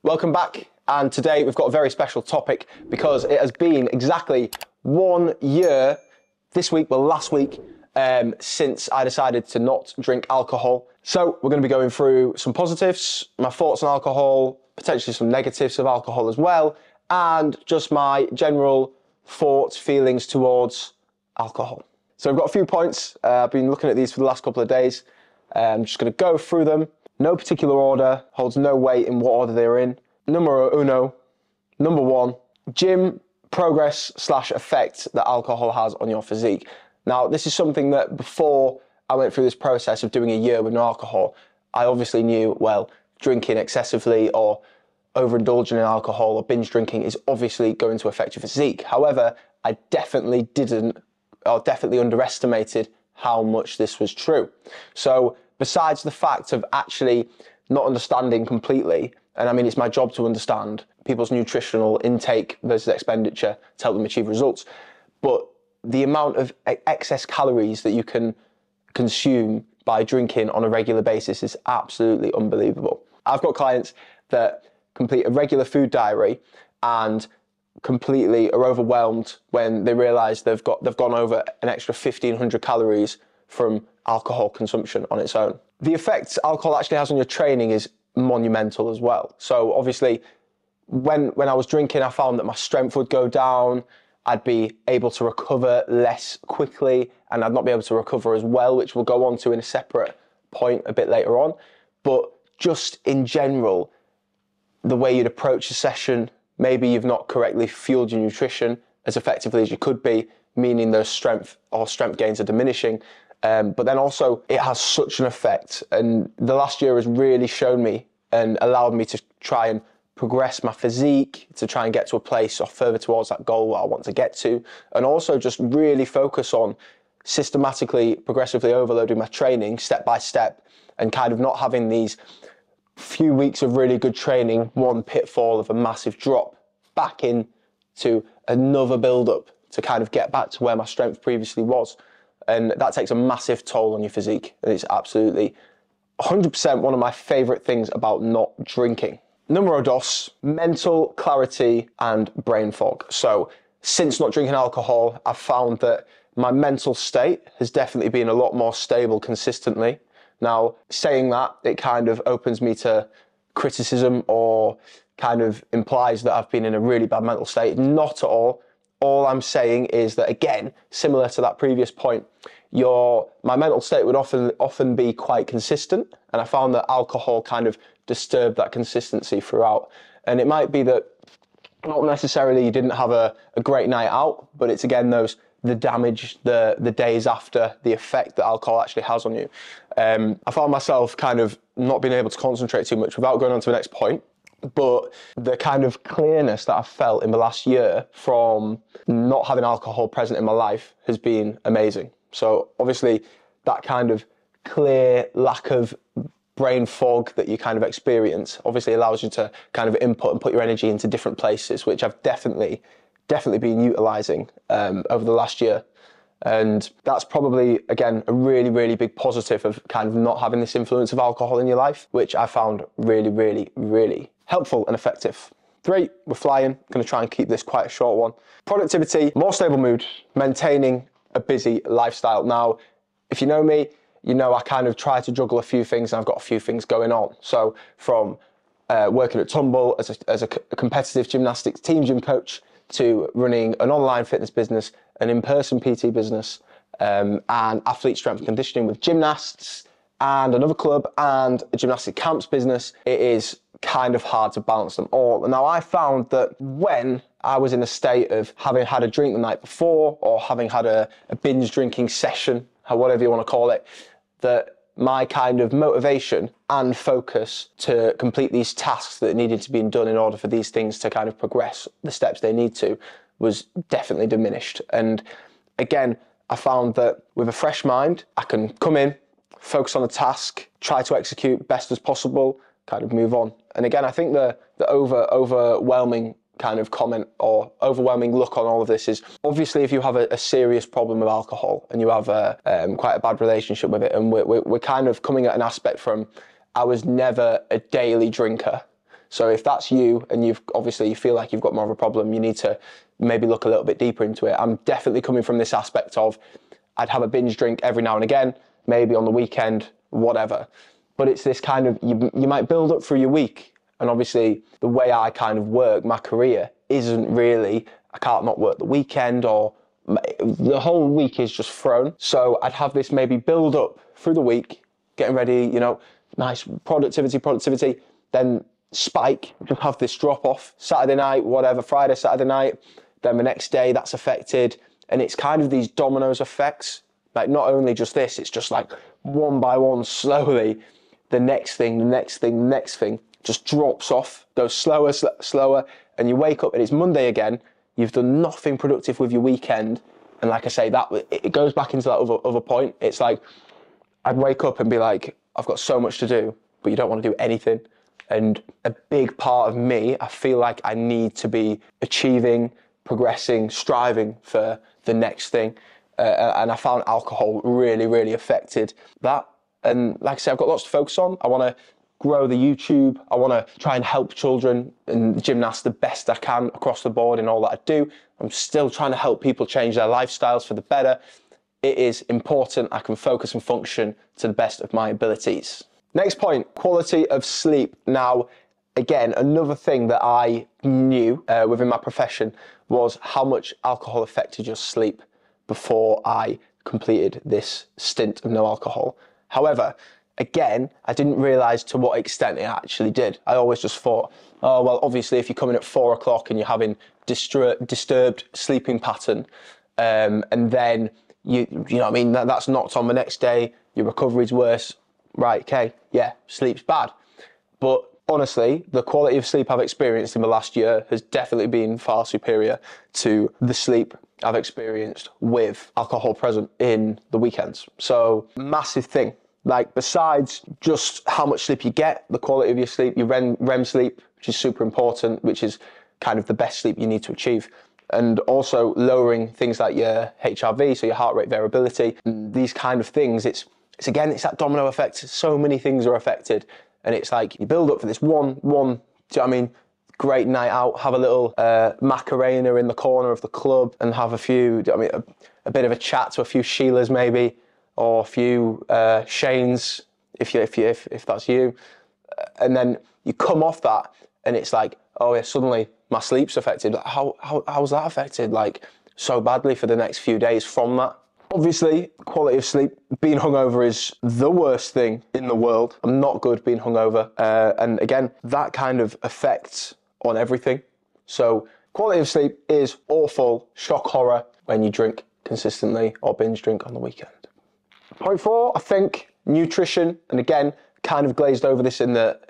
Welcome back, and today we've got a very special topic because it has been exactly 1 year this week, well last week, since I decided to not drink alcohol. So we're going to be going through some positives, my thoughts on alcohol, potentially some negatives of alcohol as well, and just my general thoughts, feelings towards alcohol. So I've got a few points. I've been looking at these for the last couple of days. I'm just going to go through them. No particular order, holds no weight in what order they're in. Numero uno, number one, gym progress / effect that alcohol has on your physique. Now, this is something that before I went through this process of doing a year with no alcohol, I obviously knew, well, drinking excessively or overindulging in alcohol or binge drinking is obviously going to affect your physique. However, I definitely underestimated how much this was true. So besides the fact of actually not understanding completely, and I mean, it's my job to understand people's nutritional intake versus expenditure to help them achieve results, but the amount of excess calories that you can consume by drinking on a regular basis is absolutely unbelievable. I've got clients that complete a regular food diary and completely are overwhelmed when they realize they've gone over an extra 1,500 calories from alcohol consumption on its own. The effects alcohol actually has on your training is monumental as well. So obviously, when I was drinking, I found that my strength would go down, I'd be able to recover less quickly, and I'd not be able to recover as well, which we'll go on to in a separate point a bit later on. But just in general, the way you'd approach a session, maybe you've not correctly fueled your nutrition as effectively as you could be, meaning those strength gains are diminishing. But then also it has such an effect, and the last year has really shown me and allowed me to try and progress my physique, to try and get to a place or further towards that goal that I want to get to, and also just really focus on systematically, progressively overloading my training step by step, and kind of not having these few weeks of really good training, one pitfall of a massive drop back into another build-up to kind of get back to where my strength previously was. And that takes a massive toll on your physique. And it's absolutely 100% one of my favorite things about not drinking. Numero dos, mental clarity and brain fog. So since not drinking alcohol, I've found that my mental state has definitely been a lot more stable consistently. Now, saying that, it kind of opens me to criticism or kind of implies that I've been in a really bad mental state. Not at all. All I'm saying is that, again, similar to that previous point, my mental state would often be quite consistent, and I found that alcohol kind of disturbed that consistency throughout. And it might be that not necessarily you didn't have a great night out, but it's again the damage, the days after, the effect that alcohol actually has on you. I found myself kind of not being able to concentrate too much without going on to the next point. But the kind of clearness that I've felt in the last year from not having alcohol present in my life has been amazing. So obviously that kind of clear lack of brain fog that you kind of experience obviously allows you to kind of input and put your energy into different places, which I've definitely been utilizing over the last year. And that's probably, again, a really, really big positive of kind of not having this influence of alcohol in your life, which I found really, really, really helpful and effective. 3, we're flying. Going to try and keep this quite a short one. Productivity, more stable mood, maintaining a busy lifestyle. Now, if you know me, you know I kind of try to juggle a few things, and I've got a few things going on. So from working at Tumble as a competitive gymnastics team gym coach, to running an online fitness business, an in-person PT business, and athlete strength and conditioning with Gymnasts, and another club, and a gymnastic camps business, it is kind of hard to balance them all. And now I found that when I was in a state of having had a drink the night before, or having had a binge drinking session, or whatever you want to call it, that my kind of motivation and focus to complete these tasks that needed to be done in order for these things to kind of progress the steps they need to was definitely diminished. And again, I found that with a fresh mind, I can come in, focus on a task, try to execute best as possible, kind of move on. And again, I think the overwhelming kind of comment or overwhelming look on all of this is obviously if you have a serious problem with alcohol and you have quite a bad relationship with it, and we're kind of coming at an aspect from I was never a daily drinker. So if that's you and you feel like you've got more of a problem, you need to maybe look a little bit deeper into it. I'm definitely coming from this aspect of I'd have a binge drink every now and again, maybe on the weekend, whatever. But it's this kind of, you might build up through your week. And obviously the way I kind of work my career isn't really, I can't not work the weekend, or the whole week is just thrown. So I'd have this maybe build up through the week, getting ready, nice productivity, then spike, just have this drop off, Saturday night, whatever, Friday, Saturday night, then the next day that's affected. And it's kind of these dominoes effects, like not only just this, it's just like one by one, slowly, the next thing just drops off, goes slower, and you wake up and it's Monday again, you've done nothing productive with your weekend. And like I say, that it goes back into that other point. It's like, I'd wake up and be like, I've got so much to do, but you don't want to do anything. And a big part of me, I feel like I need to be achieving, progressing, striving for the next thing. And I found alcohol really, really affected that. And like I say, I've got lots to focus on. I want to grow the YouTube. I want to try and help children and gymnasts the best I can across the board in all that I do. I'm still trying to help people change their lifestyles for the better. It is important I can focus and function to the best of my abilities. Next point, quality of sleep. Now, again, another thing that I knew within my profession was how much alcohol affected your sleep before I completed this stint of no alcohol. However, again, I didn't realise to what extent it actually did. I always just thought, oh, well, obviously if you come in at 4 o'clock and you're having disturbed sleeping pattern, and then you know what I mean, that's knocked on the next day, your recovery's worse, right, okay, yeah, sleep's bad. But honestly, the quality of sleep I've experienced in the last year has definitely been far superior to the sleep I've experienced with alcohol present in the weekends. So, massive thing. Like, besides just how much sleep you get, the quality of your sleep, your REM sleep, which is super important, which is kind of the best sleep you need to achieve. And also lowering things like your HRV, so your heart rate variability, these kind of things. It's that domino effect. So many things are affected. And it's like you build up for this one, do you know what I mean? Great night out, have a little Macarena in the corner of the club and have a few, do you know what I mean, a bit of a chat to a few Sheilas maybe, or a few Shanes, if that's you. And then you come off that and it's like, oh yeah, suddenly my sleep's affected. How's that affected? Like, so badly for the next few days from that. Obviously, quality of sleep, being hungover is the worst thing in the world. I'm not good being hungover. And again, that kind of affects on everything. So quality of sleep is awful, shock horror when you drink consistently or binge drink on the weekend. Point 4, I think nutrition, and again, kind of glazed over this on the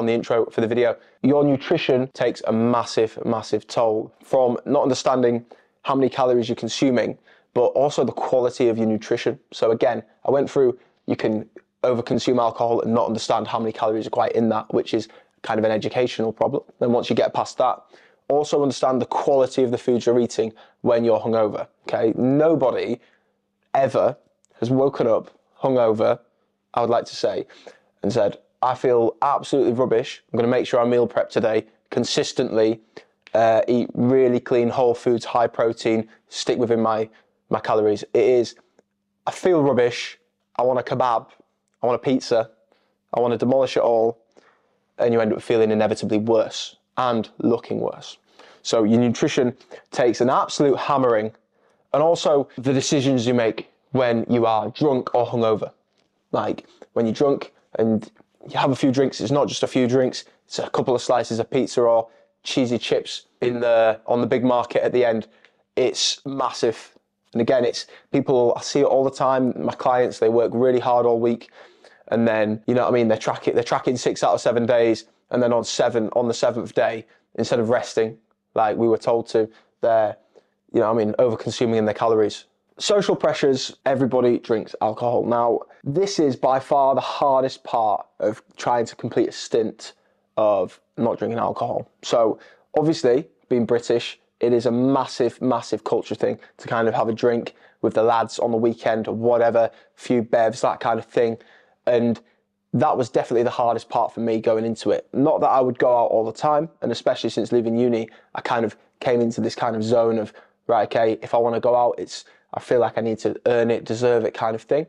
intro for the video. Your nutrition takes a massive, massive toll from not understanding how many calories you're consuming, but also the quality of your nutrition. So again, I went through, you can overconsume alcohol and not understand how many calories are quite in that, which is kind of an educational problem. Then once you get past that, also understand the quality of the foods you're eating when you're hungover, okay? Nobody ever has woken up hungover, I would like to say, and said, I feel absolutely rubbish. I'm gonna make sure I meal prep today, consistently eat really clean, whole foods, high protein, stick within my calories. It is, I feel rubbish, I want a kebab, I want a pizza, I want to demolish it all, and you end up feeling inevitably worse and looking worse. So your nutrition takes an absolute hammering, and also the decisions you make when you are drunk or hungover. Like when you're drunk and you have a few drinks, it's not just a few drinks, it's a couple of slices of pizza or cheesy chips on the big market at the end. It's massive. And again, it's people, I see it all the time. My clients, they work really hard all week. And then, you know what I mean? They're tracking 6 out of 7 days. And then on the 7th day, instead of resting, like we were told to, they're, you know what I mean, over-consuming in their calories. Social pressures, everybody drinks alcohol. Now, this is by far the hardest part of trying to complete a stint of not drinking alcohol. So obviously, being British, it is a massive, massive culture thing to kind of have a drink with the lads on the weekend or whatever, a few bevs, that kind of thing. And that was definitely the hardest part for me going into it. Not that I would go out all the time, and especially since leaving uni, I kind of came into this kind of zone of, right, okay, if I want to go out, I feel like I need to earn it, deserve it kind of thing.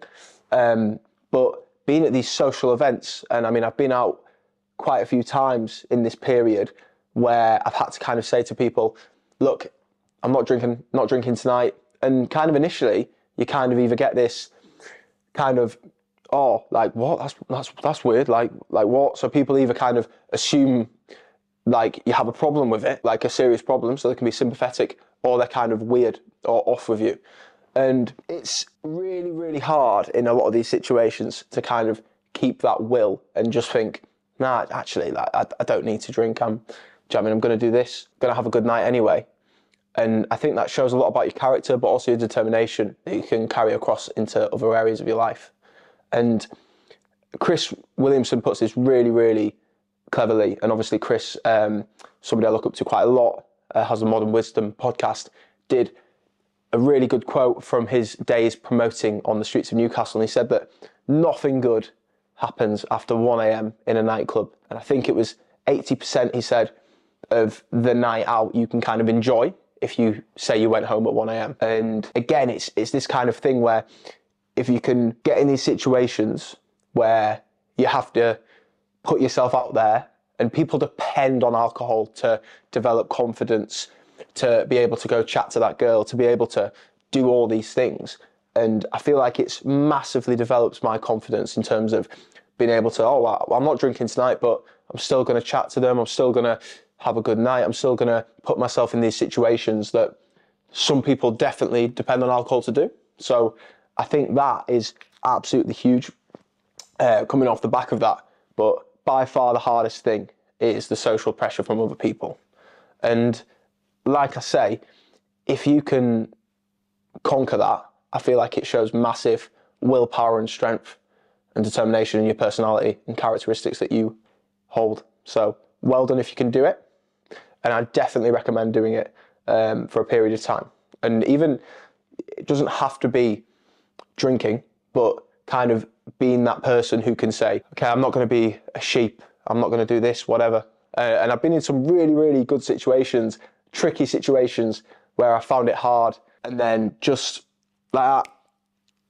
But being at these social events, and I mean, I've been out quite a few times in this period where I've had to kind of say to people, look, I'm not drinking tonight. And kind of initially, you kind of either get this kind of, oh, like what? That's weird. Like what? So people either kind of assume like you have a problem with it, like a serious problem, so they can be sympathetic, or they're kind of weird or off with you. And it's really, really hard in a lot of these situations to kind of keep that will and just think, nah, actually, like I don't need to drink. I'm going to do this, going to have a good night anyway. And I think that shows a lot about your character, but also your determination that you can carry across into other areas of your life. And Chris Williamson puts this really, really cleverly. And obviously Chris, somebody I look up to quite a lot, has a Modern Wisdom podcast, did a really good quote from his days promoting on the streets of Newcastle. And he said that nothing good happens after 1 a.m. in a nightclub. And I think it was 80%, he said, of the night out you can kind of enjoy if you say you went home at 1 a.m. And again, it's this kind of thing where if you can get in these situations where you have to put yourself out there, and people depend on alcohol to develop confidence, to be able to go chat to that girl, to be able to do all these things. And I feel like it's massively developed my confidence in terms of being able to, I'm not drinking tonight, but I'm still going to chat to them. I'm still going to have a good night. I'm still going to put myself in these situations that some people definitely depend on alcohol to do. So I think that is absolutely huge coming off the back of that. But by far the hardest thing is the social pressure from other people. And like I say, if you can conquer that, I feel like it shows massive willpower and strength and determination in your personality and characteristics that you hold. So well done if you can do it. And I definitely recommend doing it for a period of time. And even, it doesn't have to be drinking, but kind of being that person who can say, okay, I'm not going to be a sheep. I'm not going to do this, whatever. And I've been in some really, really good situations, tricky situations where I found it hard. And then just like that,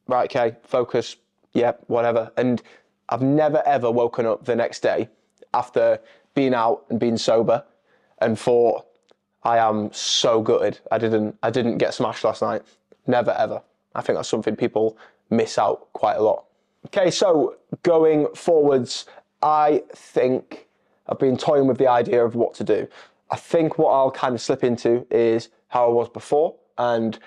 right, okay, focus, yep, whatever. And I've never, ever woken up the next day after being out and being sober and thought, I am so gutted. I didn't get smashed last night. Never, ever. I think that's something people miss out quite a lot. Okay, so going forwards, I think I've been toying with the idea of what to do. I think what I'll kind of slip into is how I was before, and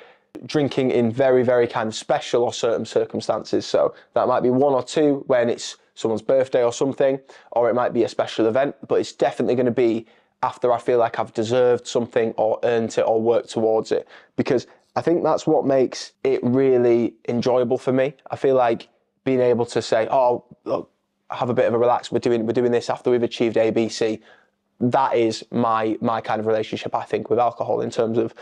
drinking in very, very kind of special or certain circumstances. So that might be 1 or 2 when it's someone's birthday or something, or it might be a special event, but it's definitely going to be after I feel like I've deserved something or earned it or worked towards it, because I think that's what makes it really enjoyable for me. I feel like being able to say, oh, look, have a bit of a relax, we're doing this after we've achieved A, B, C. That is my kind of relationship, I think, with alcohol in terms of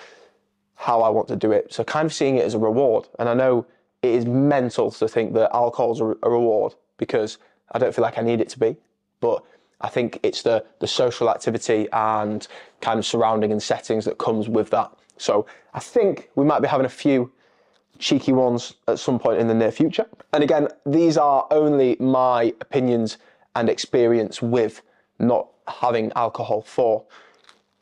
how I want to do it. So kind of seeing it as a reward. And I know it is mental to think that alcohol is a reward, because I don't feel like I need it to be. But I think it's the social activity and kind of surrounding and settings that comes with that. So I think we might be having a few cheeky ones at some point in the near future. And again, these are only my opinions and experience with not having alcohol for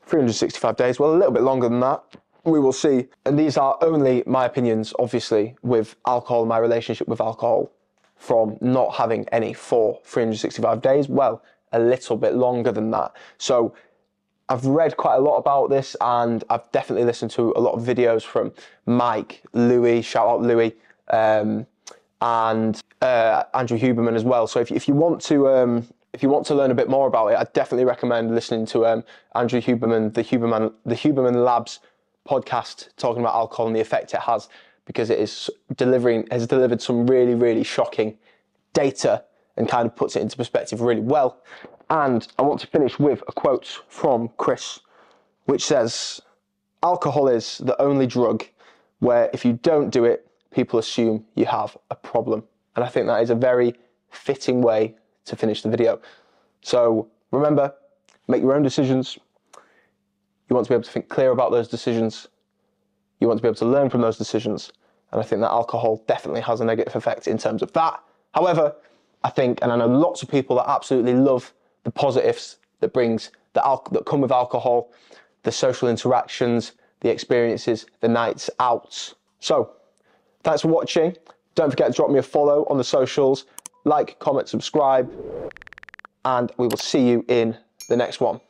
365 days. Well, a little bit longer than that. We will see. And these are only my opinions, obviously, with alcohol, my relationship with alcohol from not having any for 365 days. Well, a little bit longer than that. So I've read quite a lot about this, and I've definitely listened to a lot of videos from Mike, Louis, shout out Louis, and Andrew Huberman as well. So if you want to learn a bit more about it, I definitely recommend listening to Andrew Huberman, the Huberman Labs podcast, talking about alcohol and the effect it has, because it has delivered some really, really shocking data and kind of puts it into perspective really well. And I want to finish with a quote from Chris, which says, alcohol is the only drug where if you don't do it, people assume you have a problem. And I think that is a very fitting way to finish the video. So remember, make your own decisions. You want to be able to think clear about those decisions. You want to be able to learn from those decisions. And I think that alcohol definitely has a negative effect in terms of that. However, I think, and I know lots of people that absolutely love the positives that come with alcohol, the social interactions, the experiences, the nights out. So, thanks for watching. Don't forget to drop me a follow on the socials, like, comment, subscribe, and we will see you in the next one.